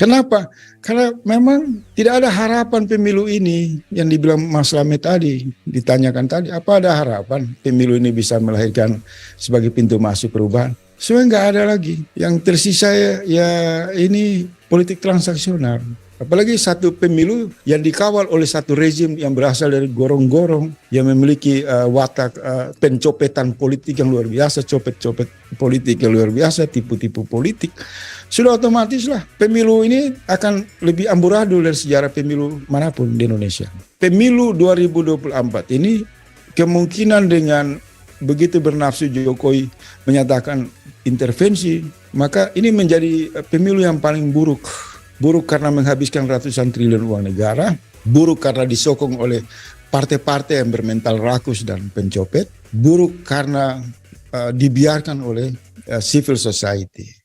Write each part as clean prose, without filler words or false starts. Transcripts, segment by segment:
Kenapa? Karena memang tidak ada harapan pemilu ini yang dibilang Mas Slamet tadi, ditanyakan tadi, apa ada harapan pemilu ini bisa melahirkan sebagai pintu masuk perubahan? Sebenarnya nggak ada lagi. Yang tersisa ya ini politik transaksional. Apalagi satu pemilu yang dikawal oleh satu rezim yang berasal dari gorong-gorong, yang memiliki watak pencopetan politik yang luar biasa, copet-copet politik yang luar biasa, tipu-tipu politik. Sudah otomatis lah pemilu ini akan lebih amburadul dari sejarah pemilu manapun di Indonesia. Pemilu 2024 ini kemungkinan dengan begitu bernafsu Jokowi menyatakan intervensi, maka ini menjadi pemilu yang paling buruk. Buruk karena menghabiskan ratusan triliun uang negara, buruk karena disokong oleh partai-partai yang bermental rakus dan pencopet, buruk karena dibiarkan oleh civil society.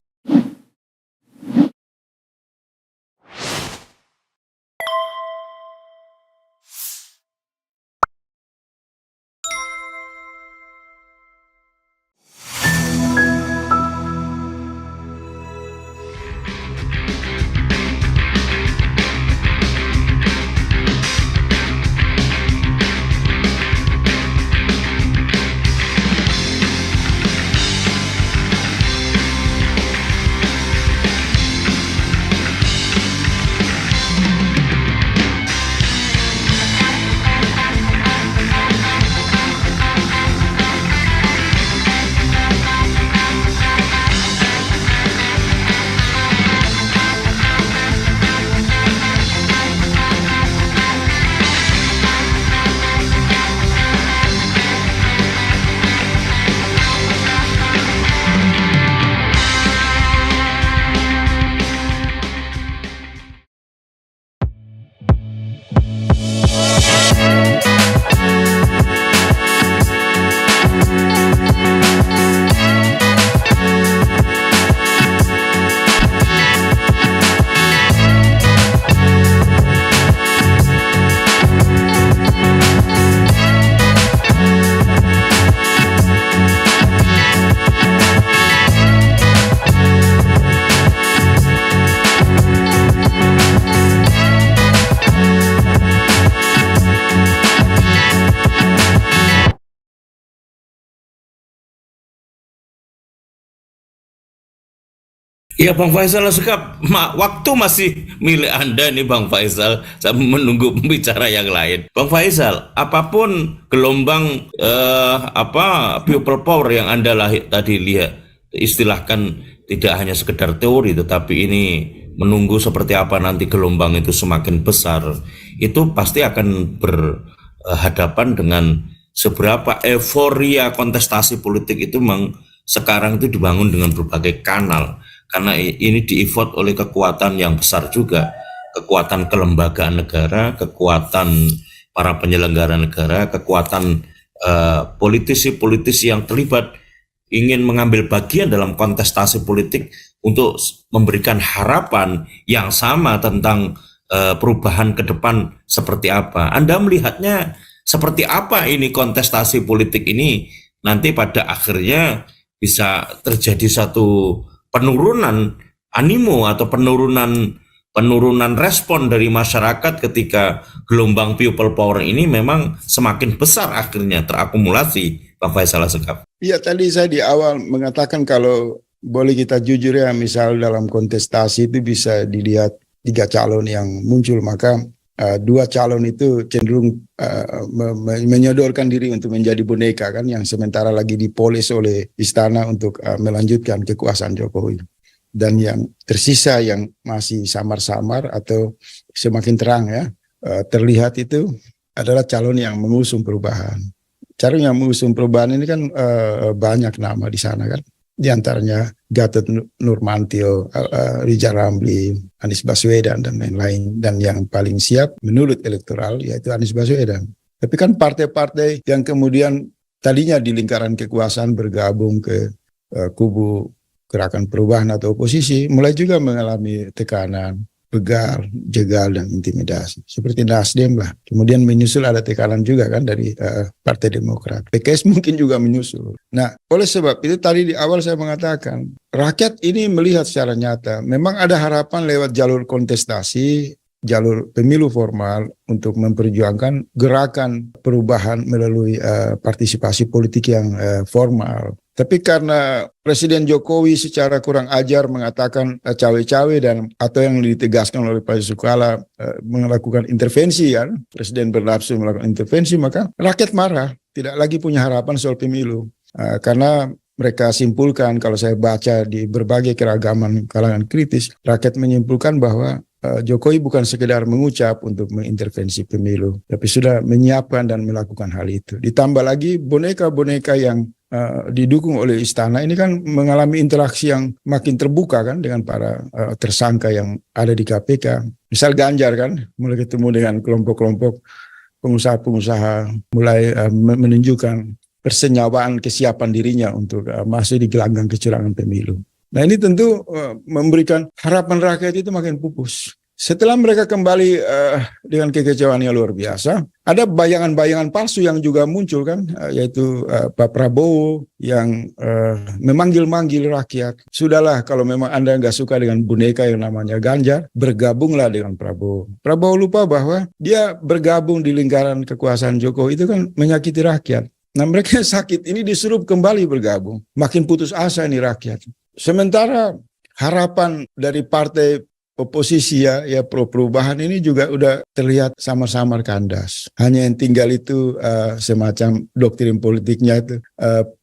Ya Bang Faisal Asgaf, waktu masih milik Anda nih Bang Faisal, sambil menunggu pembicara yang lain. Bang Faisal, apapun gelombang people power yang Anda tadi lihat, istilahkan tidak hanya sekedar teori, tetapi ini menunggu seperti apa nanti gelombang itu semakin besar, itu pasti akan berhadapan dengan seberapa euforia kontestasi politik itu sekarang itu dibangun dengan berbagai kanal. Karena ini di-effort oleh kekuatan yang besar juga, kekuatan kelembagaan negara, kekuatan para penyelenggara negara, kekuatan politisi-politisi yang terlibat ingin mengambil bagian dalam kontestasi politik untuk memberikan harapan yang sama tentang perubahan ke depan seperti apa. Anda melihatnya seperti apa ini kontestasi politik ini nanti pada akhirnya bisa terjadi satu penurunan animo atau penurunan respon dari masyarakat ketika gelombang people power ini memang semakin besar akhirnya terakumulasi, Bang Faisal Asgaf. Iya, tadi saya di awal mengatakan kalau boleh kita jujur ya, misal dalam kontestasi itu bisa dilihat 3 calon yang muncul, maka 2 calon itu cenderung menyodorkan diri untuk menjadi boneka kan, yang sementara lagi dipoles oleh istana untuk melanjutkan kekuasaan Jokowi. Dan yang tersisa yang masih samar-samar atau semakin terang ya, terlihat itu adalah calon yang mengusung perubahan. Calon yang mengusung perubahan ini kan banyak nama di sana kan. Di antaranya Gatot Nurmantio, Rizal Ramli, Anies Baswedan, dan lain-lain. Dan yang paling siap menurut elektoral yaitu Anies Baswedan. Tapi kan partai-partai yang kemudian tadinya di lingkaran kekuasaan bergabung ke kubu Gerakan Perubahan atau oposisi mulai juga mengalami tekanan. begal, jegal, dan intimidasi. Seperti Nasdem lah. Kemudian menyusul ada tekanan juga kan dari Partai Demokrat. PKS mungkin juga menyusul. Nah, oleh sebab itu tadi di awal saya mengatakan, rakyat ini melihat secara nyata, memang ada harapan lewat jalur kontestasi, jalur pemilu formal untuk memperjuangkan gerakan perubahan melalui partisipasi politik yang formal. Tapi karena Presiden Jokowi secara kurang ajar mengatakan cawe-cawe dan atau yang ditegaskan oleh Pak Yusuf Kala melakukan intervensi kan, Presiden bernafsu melakukan intervensi, maka rakyat marah, tidak lagi punya harapan soal pemilu. Karena mereka simpulkan, kalau saya baca di berbagai keragaman kalangan kritis, rakyat menyimpulkan bahwa Jokowi bukan sekedar mengucap untuk mengintervensi pemilu, tapi sudah menyiapkan dan melakukan hal itu. Ditambah lagi boneka-boneka yang didukung oleh istana ini kan mengalami interaksi yang makin terbuka kan dengan para tersangka yang ada di KPK. Misal Ganjar kan mulai ketemu dengan kelompok-kelompok pengusaha-pengusaha, mulai menunjukkan persenyawaan kesiapan dirinya untuk masuk di gelanggang kecurangan pemilu. Nah ini tentu memberikan harapan rakyat itu makin pupus. Setelah mereka kembali dengan kekecewaan yang luar biasa, ada bayangan-bayangan palsu yang juga muncul kan, yaitu Pak Prabowo yang memanggil-manggil rakyat. Sudahlah kalau memang Anda nggak suka dengan boneka yang namanya Ganjar, bergabunglah dengan Prabowo. Prabowo lupa bahwa dia bergabung di lingkaran kekuasaan Jokowi itu kan menyakiti rakyat. Nah mereka yang sakit ini disuruh kembali bergabung. Makin putus asa ini rakyat. Sementara harapan dari partai oposisi ya pro perubahan ini juga udah terlihat samar-samar kandas. Hanya yang tinggal itu semacam doktrin politiknya itu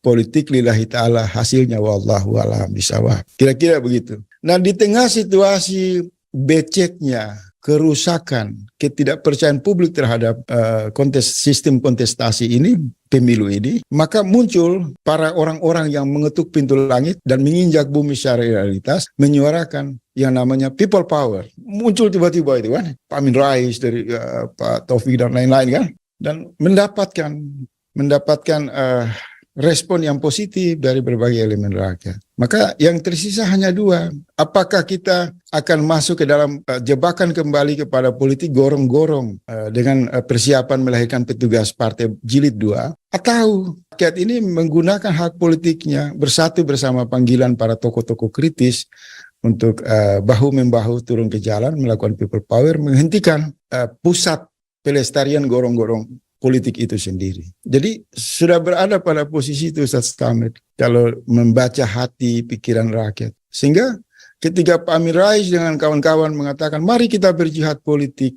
politik lillahi ta'ala, hasilnya wallahu a'lam bishawab. Kira-kira begitu. Nah di tengah situasi beceknya, kerusakan, ketidakpercayaan publik terhadap sistem kontestasi ini, pemilu ini, maka muncul para orang-orang yang mengetuk pintu langit dan menginjak bumi secara realitas, menyuarakan yang namanya people power. Muncul tiba-tiba itu kan, Pak Amin Rais dari Pak Taufik dan lain-lain kan, dan mendapatkan respon yang positif dari berbagai elemen rakyat. Maka yang tersisa hanya dua. Apakah kita akan masuk ke dalam jebakan kembali kepada politik gorong-gorong dengan persiapan melahirkan petugas partai jilid 2, atau rakyat ini menggunakan hak politiknya bersatu bersama panggilan para tokoh-tokoh kritis untuk bahu-membahu turun ke jalan melakukan people power, menghentikan pusat pelestarian gorong-gorong politik itu sendiri. Jadi sudah berada pada posisi itu Ustaz Stamit kalau membaca hati pikiran rakyat. Sehingga ketika Pak Amin Rais dengan kawan-kawan mengatakan mari kita berjihad politik,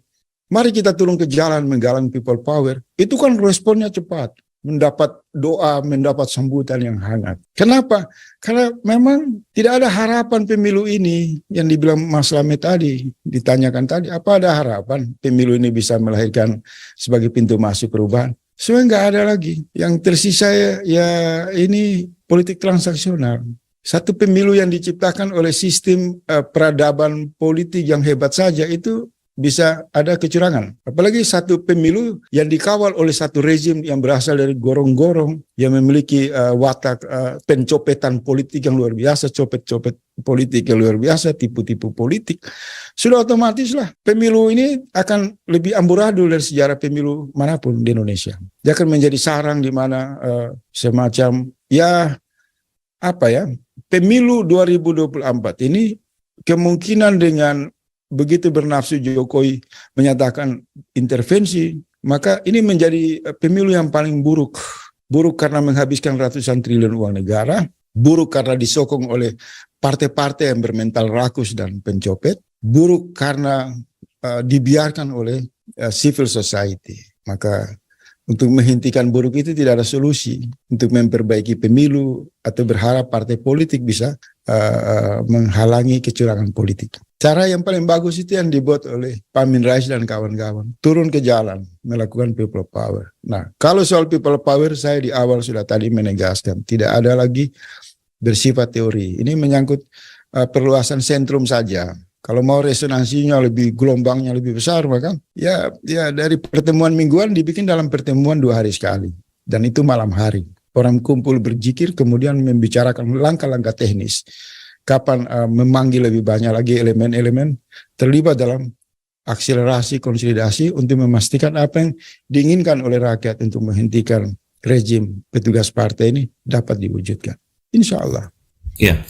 mari kita turun ke jalan menggalang people power, itu kan responnya cepat, mendapat doa, mendapat sambutan yang hangat. Kenapa? Karena memang tidak ada harapan pemilu ini yang dibilang Mas Slamet tadi, ditanyakan tadi, apa ada harapan pemilu ini bisa melahirkan sebagai pintu masuk perubahan? Sebenarnya nggak ada lagi. Yang tersisa ya ini politik transaksional. Satu pemilu yang diciptakan oleh sistem peradaban politik yang hebat saja itu bisa ada kecurangan. Apalagi satu pemilu yang dikawal oleh satu rezim yang berasal dari gorong-gorong, yang memiliki watak pencopetan politik yang luar biasa, copet-copet politik yang luar biasa, tipu-tipu politik. Sudah otomatis lah pemilu ini akan lebih amburadul dari sejarah pemilu manapun di Indonesia. Dia akan menjadi sarang di mana semacam pemilu 2024 ini kemungkinan dengan begitu bernafsu Jokowi menyatakan intervensi, maka ini menjadi pemilu yang paling buruk. Buruk karena menghabiskan ratusan triliun uang negara, buruk karena disokong oleh partai-partai yang bermental rakus dan pencopet, buruk karena dibiarkan oleh civil society. Maka untuk menghentikan buruk itu tidak ada solusi. Untuk memperbaiki pemilu atau berharap partai politik bisa menghalangi kecurangan politik. Cara yang paling bagus itu yang dibuat oleh Pak Amin Rais dan kawan-kawan. Turun ke jalan, melakukan people power. Nah, kalau soal people power, saya di awal sudah tadi menegaskan. Tidak ada lagi bersifat teori. Ini menyangkut perluasan sentrum saja. Kalau mau resonansinya lebih, gelombangnya lebih besar, maka ya dari pertemuan mingguan dibikin dalam pertemuan 2 hari sekali. Dan itu malam hari. Orang kumpul berzikir, kemudian membicarakan langkah-langkah teknis kapan memanggil lebih banyak lagi elemen-elemen terlibat dalam akselerasi konsolidasi untuk memastikan apa yang diinginkan oleh rakyat untuk menghentikan rezim petugas partai ini dapat diwujudkan. Insya Allah. Ya.